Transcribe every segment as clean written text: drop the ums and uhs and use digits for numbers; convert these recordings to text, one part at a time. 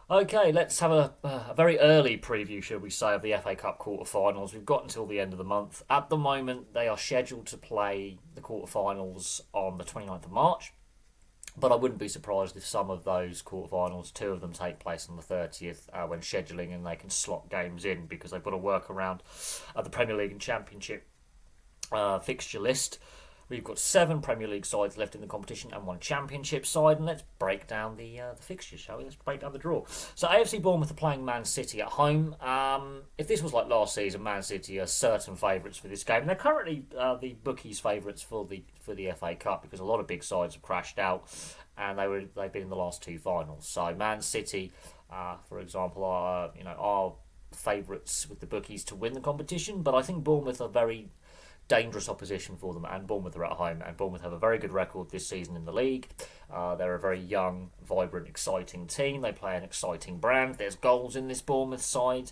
Okay, let's have a very early preview, should we say, of the FA Cup quarter-finals. We've got until the end of the month. At the moment, they are scheduled to play the quarter-finals on the 29th of March, but I wouldn't be surprised if some of those quarter-finals, two of them, take place on the 30th when scheduling, and they can slot games in because they've got to work around the Premier League and Championship fixture list. We've got 7 Premier League sides left in the competition and 1 Championship side, and let's break down the fixtures, shall we? Let's break down the draw. So AFC Bournemouth are playing Man City at home. If this was like last season, Man City are certain favourites for this game. And they're currently the bookies' favourites for the FA Cup because a lot of big sides have crashed out, and they've been in the last 2 finals. So Man City, for example, are favourites with the bookies to win the competition, but I think Bournemouth are very dangerous opposition for them, and Bournemouth are at home, and Bournemouth have a very good record this season in the league. They're a very young, vibrant, exciting team. They play an exciting brand. There's goals in this Bournemouth side,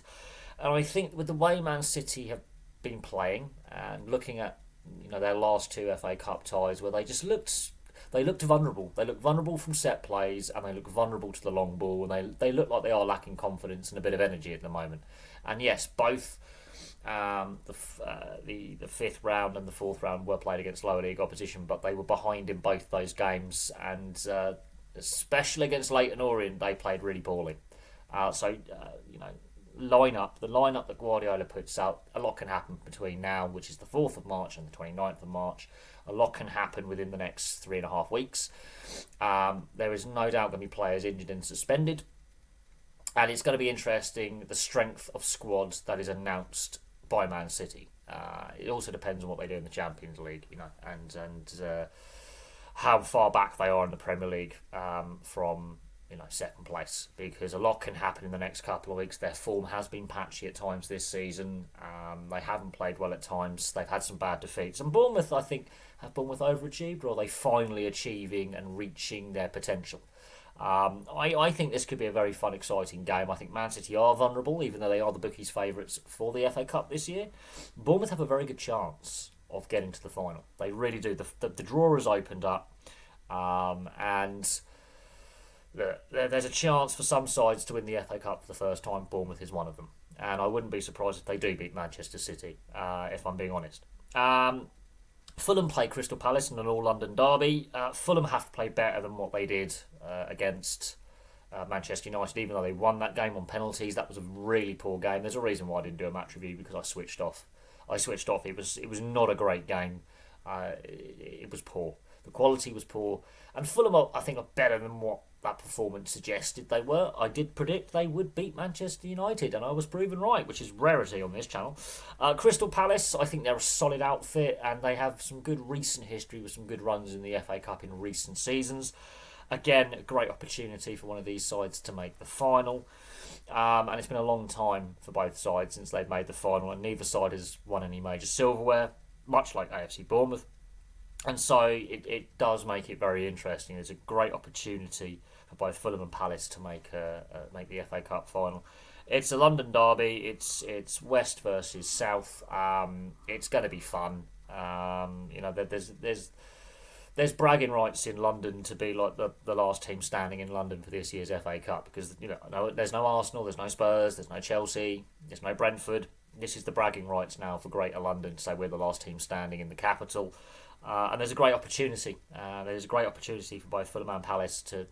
and I think with the way Man City have been playing and looking at their last 2 FA Cup ties, where they looked vulnerable. They look vulnerable from set plays, and they look vulnerable to the long ball, and they look like they are lacking confidence and a bit of energy at the moment. And yes, both the fifth round and the fourth round were played against lower league opposition, but they were behind in both those games, and especially against Leyton Orient, they played really poorly. The lineup that Guardiola puts out, a lot can happen between now, which is the 4th of March, and the 29th of March. A lot can happen within the next 3.5 weeks. There is no doubt going to be players injured and suspended. And it's going to be interesting the strength of squad that is announced by Man City. It also depends on what they do in the Champions League, and how far back they are in the Premier League from second place, because a lot can happen in the next couple of weeks. Their form has been patchy at times this season. They haven't played well at times. They've had some bad defeats. And Bournemouth, I think, have Bournemouth overachieved, or are they finally achieving and reaching their potential? I think this could be a very fun, exciting game. I think Man City are vulnerable, even though they are the bookies' favourites for the FA Cup this year. Bournemouth have a very good chance of getting to the final. They really do. The draw has opened up, and there's a chance for some sides to win the FA Cup for the first time. Bournemouth is one of them, and I wouldn't be surprised if they do beat Manchester City, if I'm being honest. Fulham play Crystal Palace in an all-London derby. Fulham have to play better than what they did against Manchester United, even though they won that game on penalties. That was a really poor game. There's a reason why I didn't do a match review, because I switched off. It was not a great game. It was poor. The quality was poor, and Fulham, I think, are better than what that performance suggested they were. I did predict they would beat Manchester United, and I was proven right, which is rarity on this channel. Crystal Palace, I think they're a solid outfit, and they have some good recent history with some good runs in the FA Cup in recent seasons. Again, a great opportunity for one of these sides to make the final. And it's been a long time for both sides since they've made the final, and neither side has won any major silverware, much like AFC Bournemouth. And so it does make it very interesting. It's a great opportunity for both Fulham and Palace to make the FA Cup final. It's a London derby. It's West versus South. It's going to be fun. There's bragging rights in London to be like the last team standing in London for this year's FA Cup, because there's no Arsenal, there's no Spurs, there's no Chelsea, there's no Brentford. This is the bragging rights now for Greater London to say we're the last team standing in the capital. And there's a great opportunity. There's a great opportunity for both Fulham and Palace to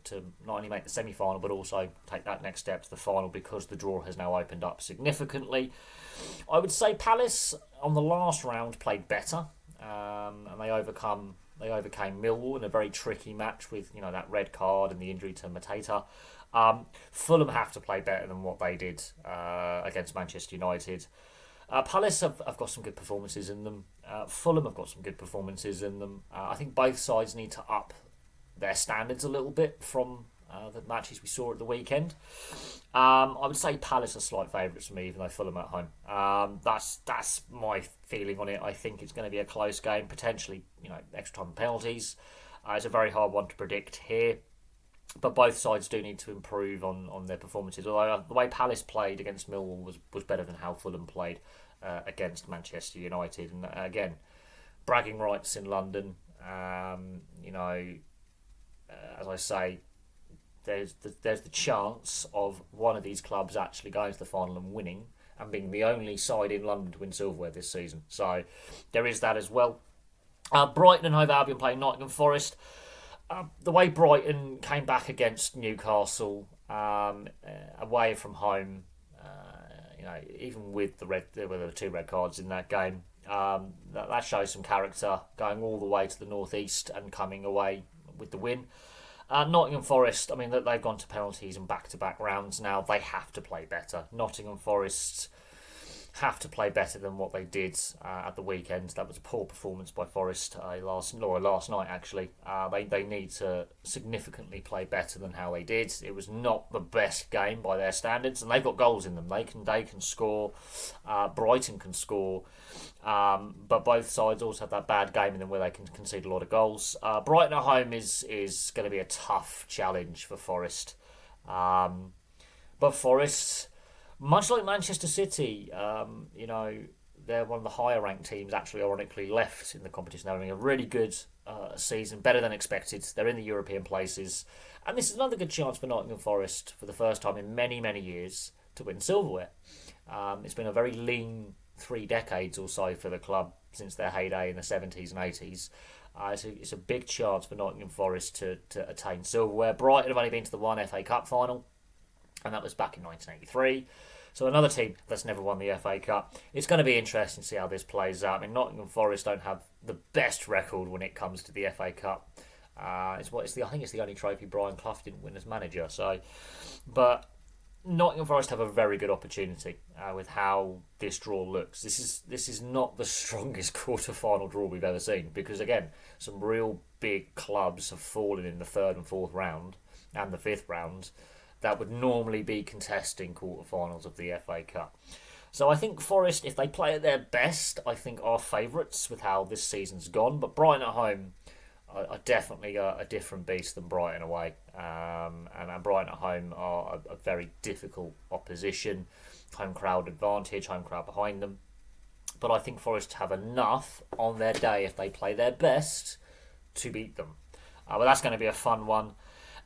not only make the semi-final, but also take that next step to the final, because the draw has now opened up significantly. I would say Palace on the last round played better, and they overcame Millwall in a very tricky match with that red card and the injury to Mateta. Fulham have to play better than what they did against Manchester United. Palace have got some good performances in them. Fulham have got some good performances in them. I think both sides need to up their standards a little bit from the matches we saw at the weekend. I would say Palace are slight favourites for me, even though Fulham are at home. That's my feeling on it. I think it's going to be a close game, potentially extra time penalties. It's a very hard one to predict here. But both sides do need to improve on their performances. Although the way Palace played against Millwall was better than how Fulham played against Manchester United. And again, bragging rights in London. As I say, there's the chance of one of these clubs actually going to the final and winning and being the only side in London to win silverware this season. So there is that as well. Brighton and Hove Albion playing Nottingham Forest. The way Brighton came back against Newcastle away from home, even with there were 2 red cards in that game, that shows some character, going all the way to the northeast and coming away with the win. Nottingham Forest, I mean, they've gone to penalties and back-to-back rounds now. They have to play better. Nottingham Forest have to play better than what they did at the weekend. That was a poor performance by Forest last night, actually. They need to significantly play better than how they did. It was not the best game by their standards, and they've got goals in them. They can score. Brighton can score. But both sides also have that bad game in them where they can concede a lot of goals. Brighton at home is going to be a tough challenge for Forest. But Forest, much like Manchester City, they're one of the higher ranked teams, actually, ironically, left in the competition. They're having a really good season, better than expected. They're in the European places. And this is another good chance for Nottingham Forest, for the first time in many, many years, to win silverware. It's been a very lean 3 decades or so for the club since their heyday in the 70s and 80s. It's a big chance for Nottingham Forest to attain silverware. Brighton have only been to the one FA Cup final, and that was back in 1983. So another team that's never won the FA Cup. It's going to be interesting to see how this plays out. I mean, Nottingham Forest don't have the best record when it comes to the FA Cup. I think it's the only trophy Brian Clough didn't win as manager. But Nottingham Forest have a very good opportunity with how this draw looks. This is not the strongest quarter-final draw we've ever seen, because again, some real big clubs have fallen in the 3rd and 4th round and the 5th round that would normally be contesting quarterfinals of the FA Cup. So I think Forest, if they play at their best, I think are favourites with how this season's gone. But Brighton at home are definitely a different beast than Brighton away. And Brighton at home are a very difficult opposition. Home crowd advantage, home crowd behind them. But I think Forest have enough on their day, if they play their best, to beat them. But that's going to be a fun one.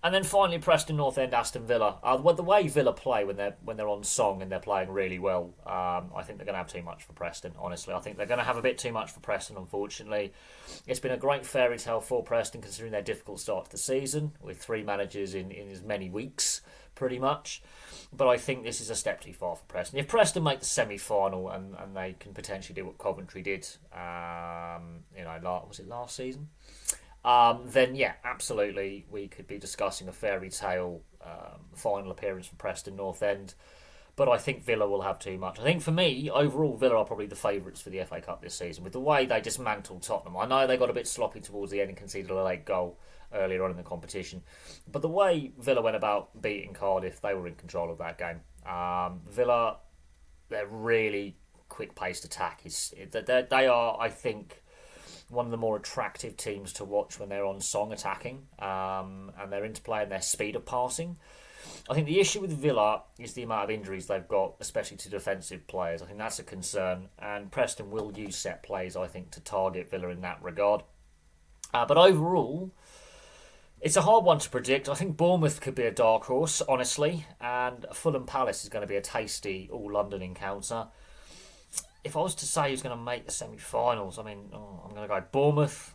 And then finally, Preston North End, Aston Villa. The way Villa play when they're on song and they're playing really well, I think they're going to have too much for Preston, honestly. I think they're going to have a bit too much for Preston, unfortunately. It's been a great fairy tale for Preston, considering their difficult start to the season, with 3 managers in as many weeks, pretty much. But I think this is a step too far for Preston. If Preston make the semi-final and they can potentially do what Coventry did, was it last season? Then yeah, absolutely, we could be discussing a fairy tale final appearance for Preston North End. But I think Villa will have too much. I think for me, overall, Villa are probably the favourites for the FA Cup this season, with the way they dismantled Tottenham. I know they got a bit sloppy towards the end and conceded a late goal earlier on in the competition, but the way Villa went about beating Cardiff, they were in control of that game. Villa, their really quick-paced attack they are, I think, one of the more attractive teams to watch when they're on song attacking, and their interplay and their speed of passing. I think the issue with Villa is the amount of injuries they've got, especially to defensive players. I think that's a concern, and Preston will use set plays, I think, to target Villa in that regard. But overall, it's a hard one to predict. I think Bournemouth could be a dark horse, honestly, and Fulham Palace is going to be a tasty all-London encounter. If I was to say who's going to make the semi-finals, I'm going to go Bournemouth,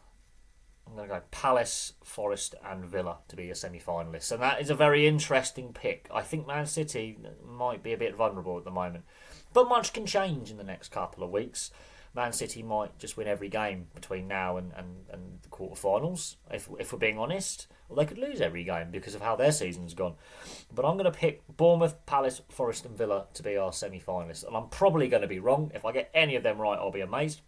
I'm going to go Palace, Forest and Villa to be a semi-finalist. And that is a very interesting pick. I think Man City might be a bit vulnerable at the moment, but much can change in the next couple of weeks. Man City might just win every game between now and the quarterfinals, if we're being honest. Or they could lose every game because of how their season's gone. But I'm going to pick Bournemouth, Palace, Forest and Villa to be our semi-finalists. And I'm probably going to be wrong. If I get any of them right, I'll be amazed.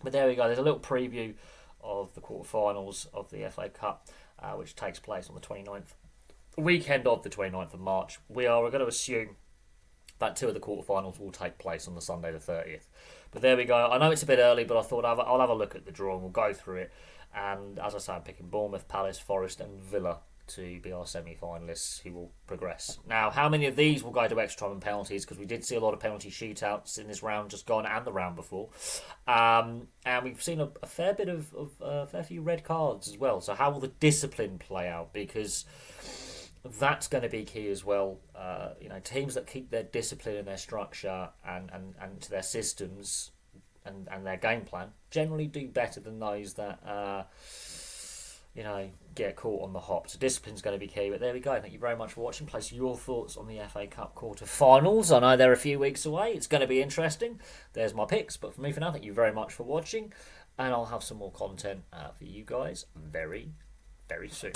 But there we go. There's a little preview of the quarterfinals of the FA Cup, which takes place on the 29th, weekend of the 29th of March. We're going to assume that 2 of the quarterfinals will take place on the Sunday the 30th. But there we go. I know it's a bit early, but I thought I'll have a look at the draw and we'll go through it. And as I say, I'm picking Bournemouth, Palace, Forest and Villa to be our semi-finalists who will progress. Now, how many of these will go to extra time and penalties? Because we did see a lot of penalty shootouts in this round just gone and the round before. And we've seen a fair bit a fair few red cards as well. So how will the discipline play out? Because that's going to be key as well. Teams that keep their discipline and their structure and to their systems and their game plan generally do better than those that get caught on the hop. So discipline's going to be key. But there we go. Thank you very much for watching. Place your thoughts on the FA Cup quarter-finals. I know they're a few weeks away. It's going to be interesting. There's my picks. But for me for now, thank you very much for watching. And I'll have some more content for you guys very, very soon.